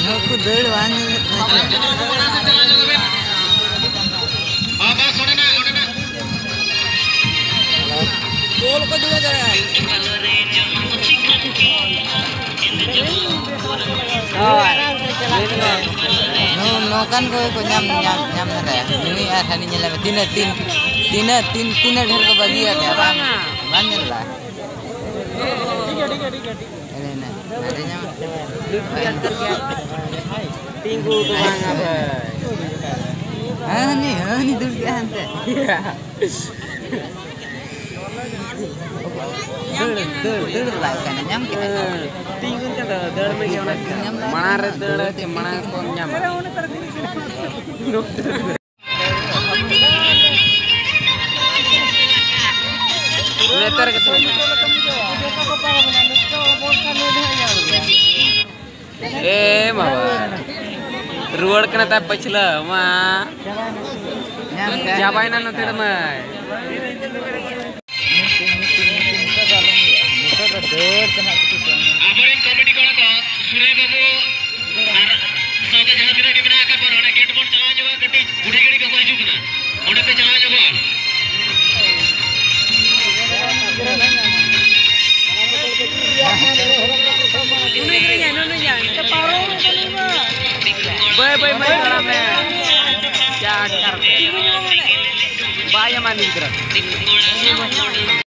Aku dulu banget. Gol ko juga jangan. No kan ko nyam na ini hari nyala tin ढेर को बगी है bang lah ini nah ada nyam tinggu tuh bang apa nih dulu ke ante dulu lah kan nyam kita tinggu kan dulu में mana dulu के mana को nyam नेतर के ए मावा रुवड़ कना ता पछला मा जाबाय ना नते म आबरेन कमेटी कोना को सुरे बाबू साथे जहां बिना के बिना आकर पर ओने गेट बोर्ड चला जबा गटी बुढ़े गड़ी को हिजू कना ओने पे चला जबा बाय क्या कर बाय मानी